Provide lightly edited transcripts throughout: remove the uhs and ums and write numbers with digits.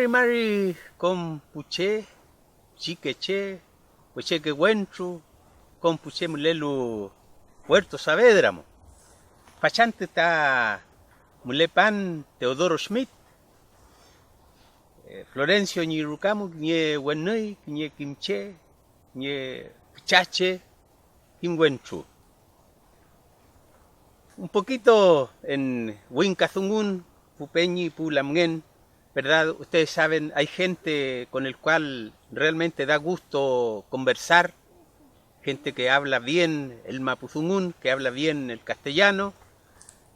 mari con puche, chiqueche, puche que huentru, con puche mulelu Puerto Saavedra. Fachante ta mulepan Teodoro Schmidt, Florencio ni rucamu, ni wenui, ni kimche, ni pichache, kimwenchu. Un poquito en Huincazungun, Pupeñi, Pulamgen, ¿verdad? Ustedes saben, hay gente con el cual realmente da gusto conversar, gente que habla bien el mapuzungún, que habla bien el castellano,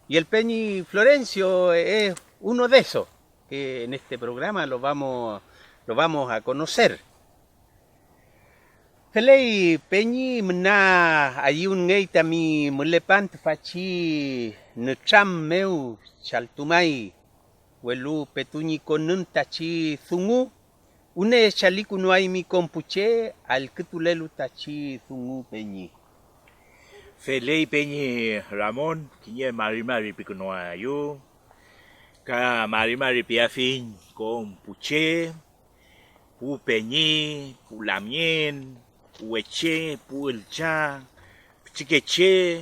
y el Peñi Florencio es uno de esos, que en este programa lo vamos a conocer. Felei Peñi mna ayun ngei tami mulepant fachi necham meu chaltumai welu petuñi konun tachi zungu une chaliku no hay mi compuche al kitulelu tachi zungu Peñi. Felei Peñi Ramón, quiñe marimari picunoa yo, ca marimari piafin con puche, pu Peñi, pu lamien, pu eche, pu elcha, chiqueche,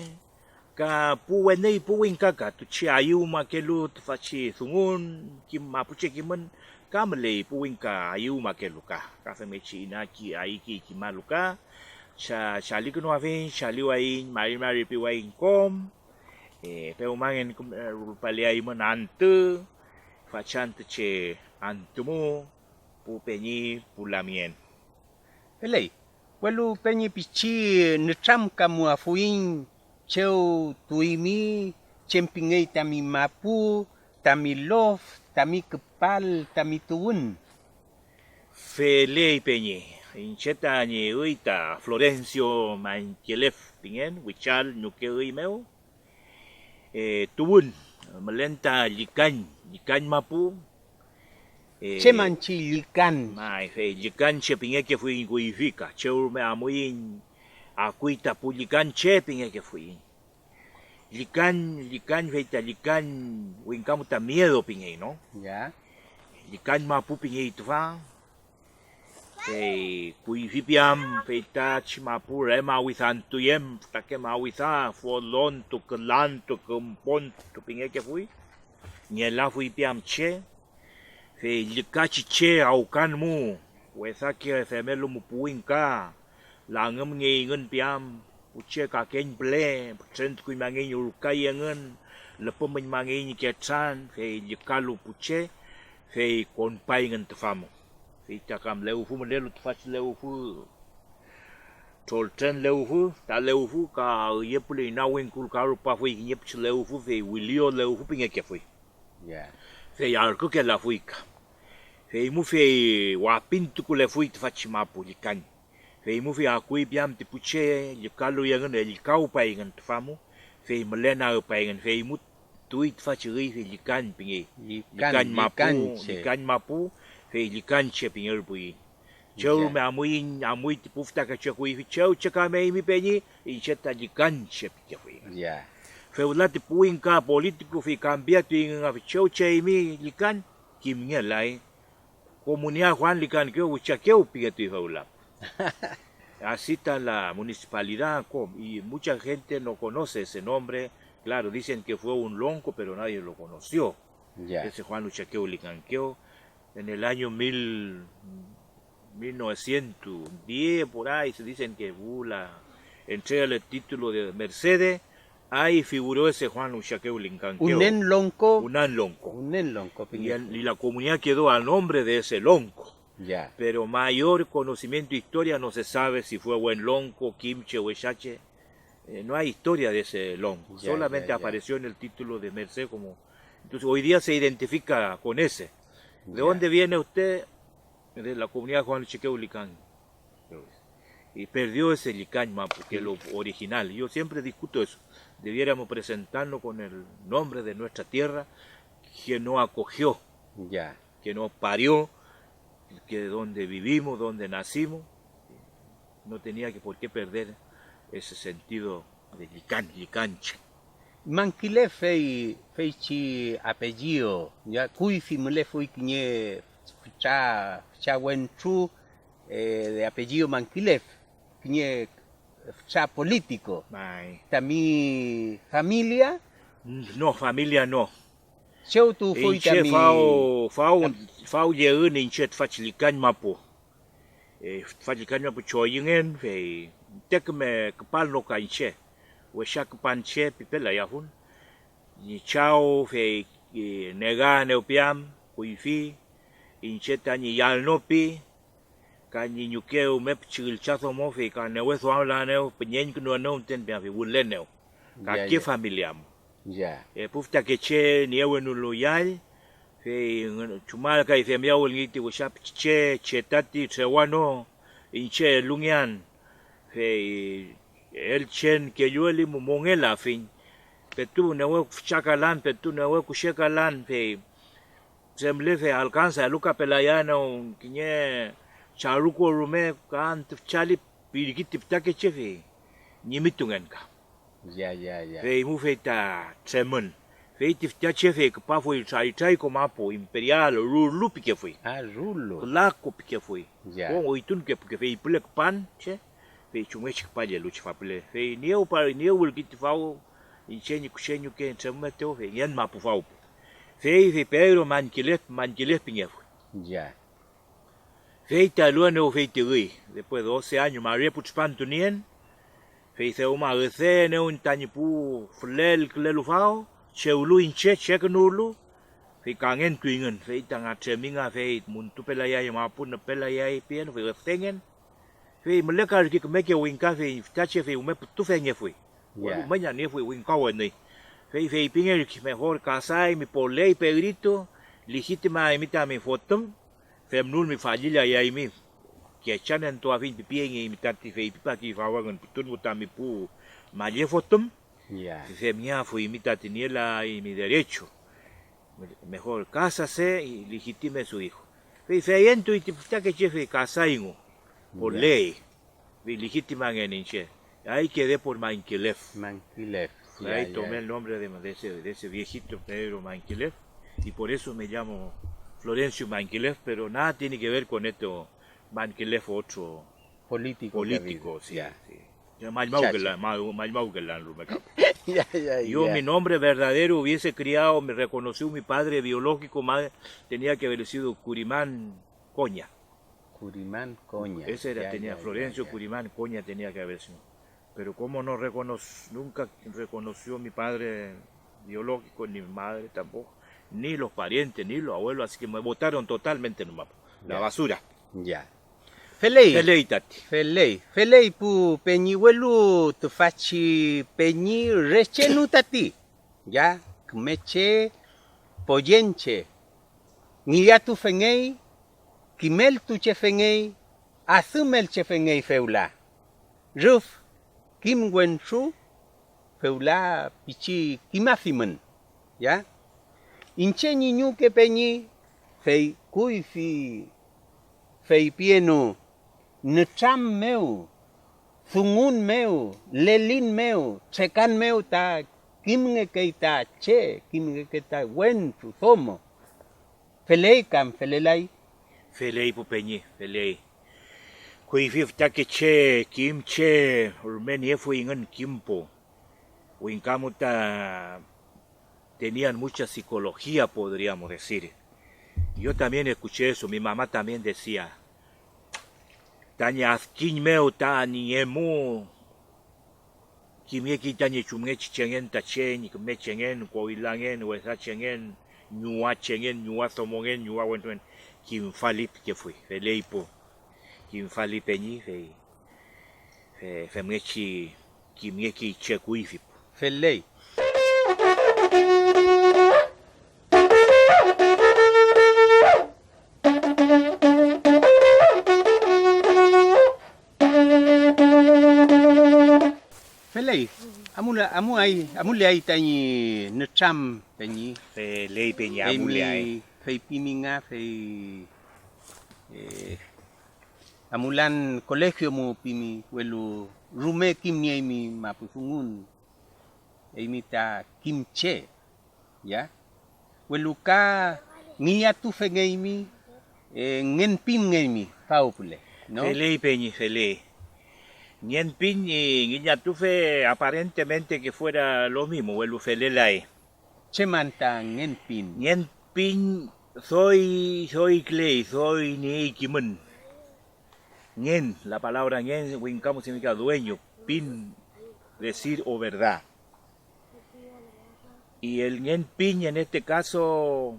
ca pu wenei pu winkaka, tu chi ayu makelu tu fachi zungun, kim mapuche kimen, kamle pu winka ayu makelu ka fe mechi inaki aiki kimaluka. Shali kuno avin, shali wain, mari piwain kom, peumangen rupali ay man ante, fachante che antumo, pu peñi pulamien. Felei, welu Peñi pichi necham kamu afuin cheu tuimi chempingei tami mapu, tami lof, tami kepal, tami tuun. Felei peñi. Incheta ni uita Florencio Mankielef pingen wichal nuke uimeu tubun melenta likan mapu Chemanchi likan mai fe likan che pinge que fui guifica cheu me amuin akuita pu likan che pinge que fui likan feita likan winkamu ta miedo pinge no ya likan mapu pinge itfa kui vipiam feita chimapu rema wizantuyem take mawiza folon tu klan tu kumpon tu pinge que fui niela fui piam che fe likachi che aukan mu wesa que femelo mu puinka langem ngi ngen piam uche ka ken ble trent kui mangi urkai ngen lepo men mangi ni ketsan fe likalu puche fe kon pai ngen tfamu Fita kam leu fu modelo tu faz leu fu tolten leu fu ta leu fu ka yepule na wen kul karu pa fu yep leu fu fe wilio leu fu pinga ke fu ya fe yar ko ke la fu ka fe mu fe wa pintu ku le fu tu faz mapu likan fe mu fe akui biam ti puche ye kalu yang ne li kau pa ngan tu famu fe melena pa ngan fe mu tuit faz ri fe likan pingi likan mapu fe likan che pingal bui chau me amui ti pufta ka che kui chau che ka me mi peñi y cheta likan che pinga bui ya fe ulati puin ka politico fe cambia ti nga chau che mi likan kim nge lai comunidad Juan likan que ucha que pinga tu faula así está la municipalidad y mucha gente no conoce ese nombre claro dicen que fue un lonco pero nadie lo conoció ese Juan Uchaqueo Licanqueo en el año 1910 por ahí se dicen que hubo la entrega del título de Mercedes, ahí figuró ese Juan Uchaqueo Licanqueo. Unen lonco. Y la comunidad quedó al nombre de ese lonco. Ya. Pero mayor conocimiento de historia no se sabe si fue buen lonco, kimche o echache. No hay historia de ese lonco. Solamente apareció en el título de Mercedes como. Entonces hoy día se identifica con ese. ¿De dónde viene usted? De la comunidad Juan Chiqueu Licán. Y perdió ese Licán, porque es lo original. Yo siempre discuto eso. Debiéramos presentarnos con el nombre de nuestra tierra que nos acogió, que nos parió, que donde vivimos, donde nacimos. No tenía que por qué perder ese sentido de licanche. Manquile fei chi apellido, ya cuifi mule fui quiñe cha Wenchu, de apellido Manquilev, que cha político. Mai. También familia, No, familia no. yo tu fui Inche también. phao yeun inche fachilikan mapo. Fachilikan mapo choyingen fe tek me kepal no ka inche. Wesha kepanche pipela yahun. Ni chao fe nega neupiam kuifi inche tani yalnopi ka ni nyukeu mep chil chaso mo fe ka newe so la neu penyen kuno no ten bia fe wuleneu. Ka Ya, ke ya. familiam. Ya. Pufta que che niewe no loyal fe chumal kai fe miaul ngiti washap che tati sewano inche lungian fe el chen que yo li mongela fin petu newe chakalan petu newe kushekalan fe semble fe alcanza luka pelayano kinye charuko rume kan chali pirikiti ptake chefe nimitungan ka Ya, ya, ya. fe mu fe ta tremen fe tiftia chefe que pa foi chai como apo imperial lu pique foi Ah, Rulo. la ko pique foi Ya. o oitun que porque fe plek pan che fe chume chik pa le luch fa ple fe nieu pa nieu wil git fao inchenyu kushenyu que tremeteo fe yen ma pu fao fe Pedro manquilef piñe foi Ya. fe ta luano fe te después de 12 años María Puchpan tunien fe se uma gese ne un tanipu flel klelu fao cheulu inche chekenulu fe kangen tuingen fe tanga cheminga fe muntu pelaya ma pun pelaya pien fe tengen fe meleka ki meke winka fe tache fe ume tu fe ngefui Ya. mañana ne fue winka wani fe pinger ki mejor casai mi polei pedrito legítima imita mi fotum femnul mi familia ya mi que chanen to afin pipien y mitati fe pipa ki fawagan tun mutami pu malle fotum Ya. fe mia fue imitati niela y mi derecho mejor cásase y legitime su hijo fe ento y tipta que chefe casaingo por Ya. ley fe legítima en inche ahí quedé por Manquilef. Manquilev. Ahí tomé el nombre de ese viejito Pedro Manquilef y por eso me llamo Florencio Manquilef, pero nada tiene que ver con esto Manquilef otro Político. político, sí. Ya. Sí. Ya más mau que la Lumecampo. Ya, ya, Yo ya. mi nombre verdadero hubiese criado, me reconoció mi padre biológico, tenía que haber sido Curimán Coña. Curimán Coña. Ese era, Ya, tenía ya, Florencio ya, ya. Curimán Coña tenía que haber sido. Pero como no nunca reconoció mi padre biológico, ni mi madre tampoco, ni los parientes, ni los abuelos, así que me botaron totalmente en el mapa. La Ya. basura. Ya. Felei. Feleitati. Felei pu peñihuelu tu fachi peñi rechenu tati. Ya. Kmeche poyenche. Ngia tu fengei. Kimel tu chefengei. Asumel chefengei feula. Ruf. Kim Wenshu. Feula pichi kimafimen. Ya. Inche niñu que peñi. Fei kui fei pienu. Necham meu, thungun meu, lelin meu, chekan meu ta kimnge keita che, kimnge keita wen tu thomo. Felei kam felelai. Felei pupeñi, felei. Kui fifta que che, kim che, urmeni fue en kimpo. Winkamuta tenían mucha psicología, podríamos decir. Yo también escuché eso, mi mamá también decía. Tanya askin meu tani emu kimye ki tanya chumge chengen ta chen kme chengen ko ilangen wesa chengen nyua somongen nyua wentwen kim falip que fui feleipo kim falipe ni fe mechi kimye ki chekuifi Felei. Felei, amule ai tani necham peñi. felei peña amule ai Fei piminga, fei amulan colegio mu pimi welu rume kim ni mi mapufungun. Emi ta kimche, ya. Welu ka niya tu fengeimi Ngen pin ngemi, fao pule, ¿no? Fele peñi, fele. Nien pin y guiñatufe aparentemente que fuera lo mismo, vuelvo fele lae. Che manta ngen pin. Nien pin soy clay, soy ni kimun. Nien, la palabra nien, wincamo significa dueño, pin, decir o verdad. Y el nien pin en este caso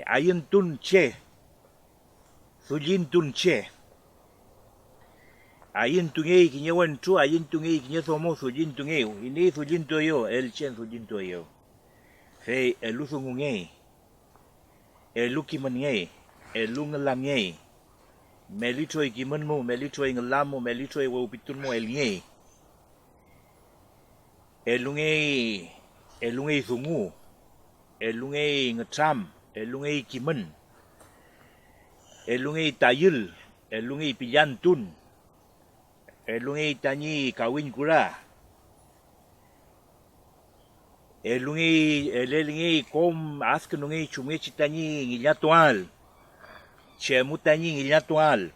hay un tun che, sujin tun che. Hay un tungei que llevo en tu, hay un tungei que llevo somos sujin tungei, y ni sujin to yo, el chen sujin to yo. Fe el uso ngei, el luki man ngei, el lung lam ngei. Melito y kiman mo, melito y nglam mo, melito y wupitun mo el ngei. El lungei sungu, el lungei ngtram, el lungei kiman, el lungei tayil, el lungei pillantun, el lungei tani kawin kura, el lungei kom ask lungei chungechi tani ngilatual, chemu tani ngilatual,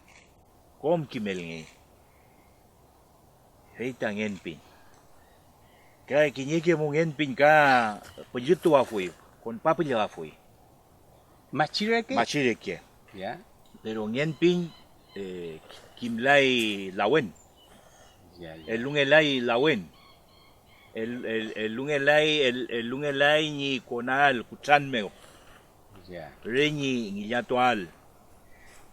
kom kimel ngei. Hei tangen pin. Kaya kinyeke mo ngen pin ka pejutu afui, con papilla afui. Machireke? Machireke. Ya. Pero ngen pin kimlai lawen. Ya, ya. El lungelai lawen. El lungelai ni konal kutranmeo. Ya. Reñi ngillatual.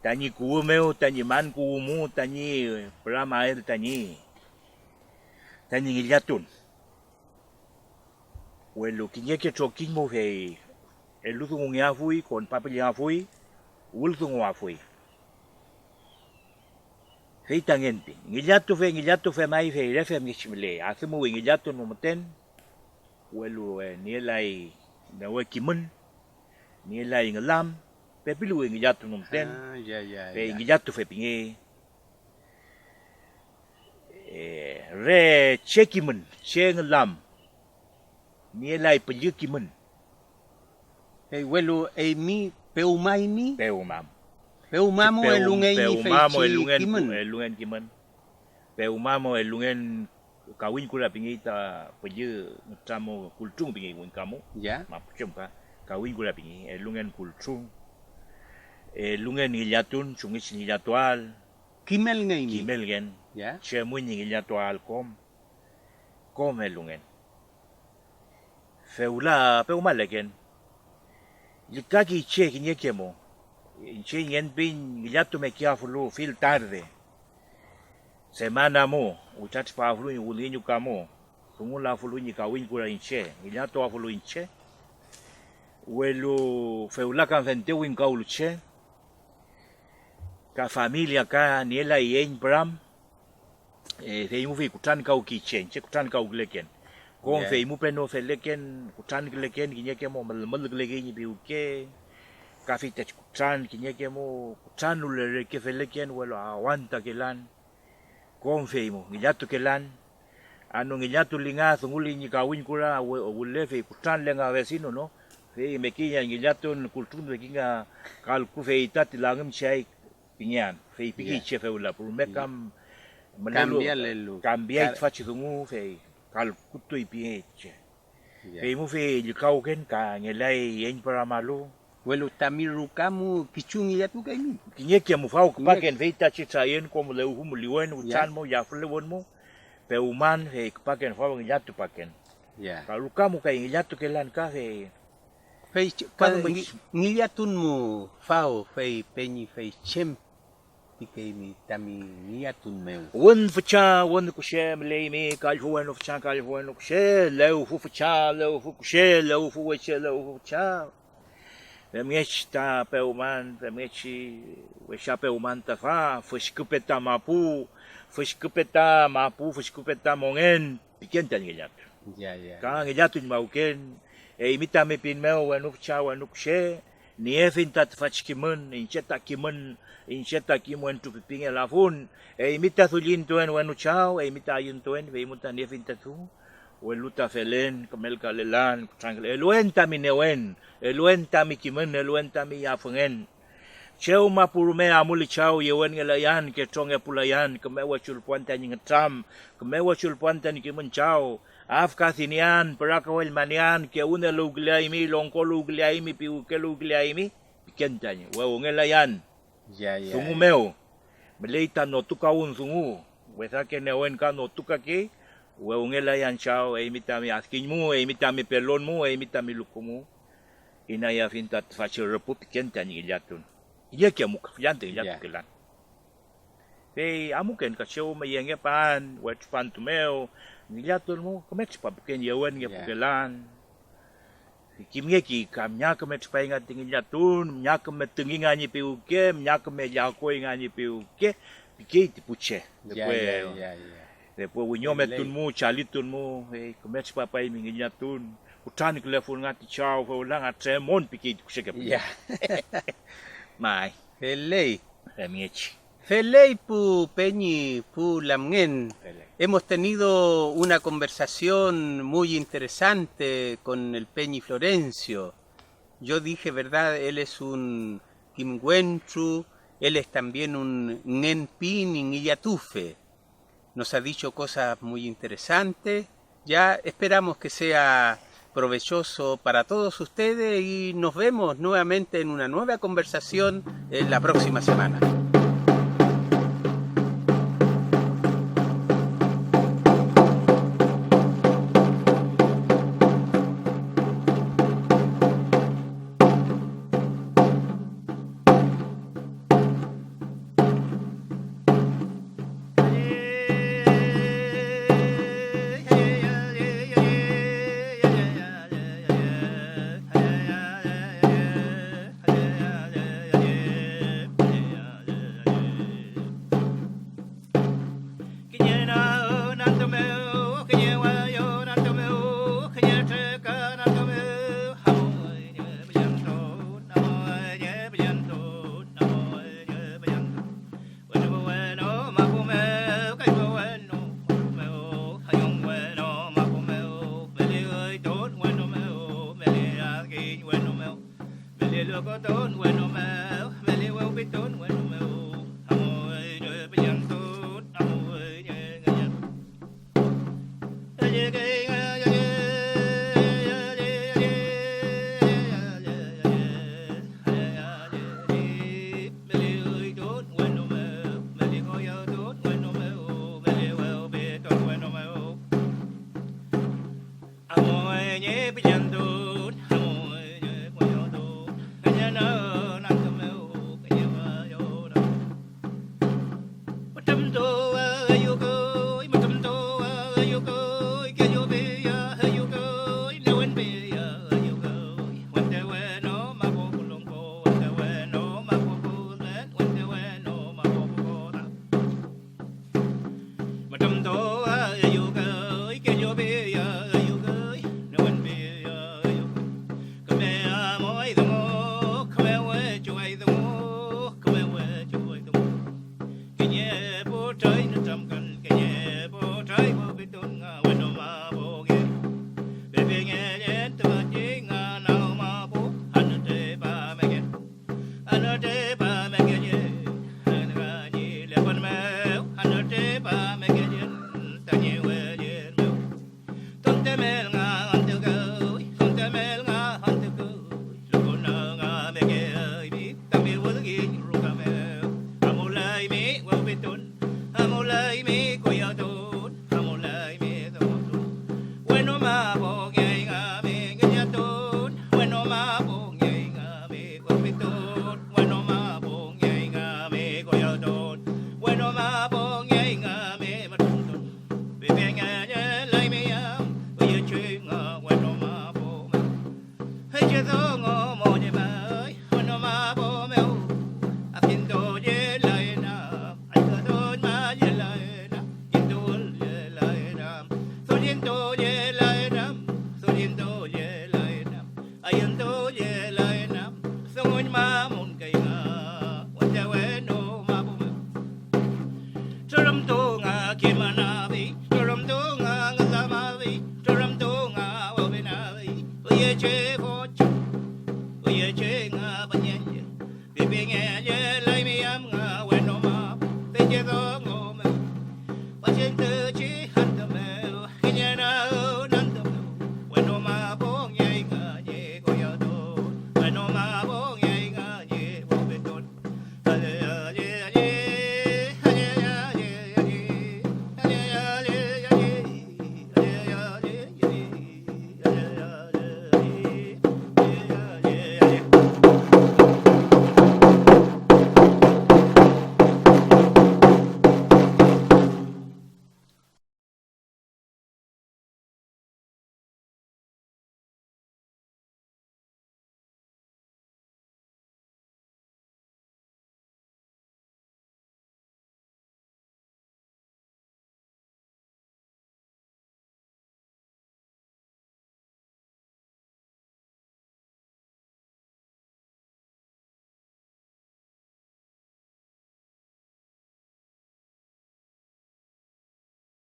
Tani kuumeo, tani man kuumu, tani pramael tani. Tani ngillatun. Bueno, kinyeke choking mo fe el uso un afui con papel afui, ulso un afui. Fe tangente. Ngillato fe mai fe refe mishmile. Hacemos ngillato no moten. Bueno, ni elai na we kimun, ni elai ngalam, pe pilu ngillato no moten. Ah, ya, ya. Fe Ya. ngillato fe pinge. Re chekimun, che ngalam. Ni elai pejukimun. Hey, welu, mi, peumai mi, Peumam. peumamo el lungei ni Peumamo el kimun. lungen kiman. Peumamo el lungen kawin kula pingita peje tramo kultung pingi win kamu. Ya. Mapuchem ka kawin kula pingi el lungen kultung. El lungen ngillatun chungis ngillatual. Kimel ngei mi. Kimelgen. Ya. Chemun ngillatual kom el lungen. Feula peumalegen. Yikaki che kinyekemo. Che yen bin ngillatu me kiafulu fil tarde. Semana mo, uchat pa fulu ni ulinyu kamo. Tungula fulu ni kawin kura inche, ngillatu afulu inche. Welu feula kan vente win kauluche. Ka familia ka niela yen bram. Feimu fi kutan kau kichen, che kutan kau gleken. Kong Yeah. feimu peno feleken, kutan gleken kinyekemo mal gleken biuke. Kafi tech kutan kinyekemo kutan ulereke feleken welu awanta kelan. Kong feimu ngillatu kelan. Ano ngillatu linga sunguli ni kawin kura wule fe kutan lenga vecino no. Fe mekinya ngillatu kultun mekinga kalku fe itati langem chai pinyan. Fe pigi che fe ula por mekam Cambiar faci dungu fe kalkutu ipieche. Fe mu fe likauken ka ngelai yen para malu. Welu tamirukamu kichungi ya tu kai mi. Kinyeke mu fau paken fe ta chitrayen como le umu liwen utan mo ya flewon mo. Pe uman fe paken fau ngillatu paken. Ya. Kalukamu kai ngillatu kelan ka fe. Fe ngiliatun mu fao fe peñi fe chem. Pike mi tami ngiliatun meu. Won fucha won kushe mle me kalfuan of chan kalfuan kushe leu fu fucha leu fu kushe leu fu weche leu fu cha. Femech ta peuman femechi wecha peuman ta fa fuskupeta mapu fuskupeta mongen piken tan ngiliat. Ya, ya. Ka ngiliat ni mauken imita me pin meu wan of cha wan kushe ni efin tat fachkimun incheta kimun incheta kimuen tu pipinga lafun imita thulin tuen wanu chao imita yun tuen ve imuta nefin tatu weluta felen kamel kalelan trangle eluen tami newen eluen tami kimun eluen tami yafungen Cheu mapurume amuli chau yewen ngelayan ke tronge pulayan ke mewa chulpuan tani ngetram ke mewa chulpuan tani ke menchau af kasinian perakawel manian ke une luglaimi longko luglaimi piu ke luglaimi piken tani wa ngelayan Ya, ya. sungu meu meleita no tukaun sungu wesa ke newen ka no tukake wa ngelayan chau e mitami askinmu e mitami pelonmu e mitami lukumu inaya fintat fachir repu piken tani ilatun iya kia muka fiante ya tukelan. Hey, amuken ka show mayenge pan, wet pan tumeo, ngilatun mo kamet pa buken yawan nge pukelan. Kimye ki kamnya kamet pa ingat ngilatun, nya kamet tinginga ni piuke, nya kamet yako inga ni piuke, pike tipuche. Ya. Depois winyo metun mo, chalitun mo, hey, kamet pa ngilatun. Utan kelefon ngati chau, ulang atremon pike tipuche ke. Ya. Mai. Felei. Remiechi. Felei pu Peñi pu Lamnguen. Hemos tenido una conversación muy interesante con el Peñi Florencio. Yo dije, ¿verdad? Él es un Kimwenchu, él es también un Ngenpin Ingillatufe. Nos ha dicho cosas muy interesantes. Ya esperamos que sea provechoso para todos ustedes y nos vemos nuevamente en una nueva conversación la próxima semana. Bueno, me, me le lo cotón, bueno, me le huevo pitón, bueno.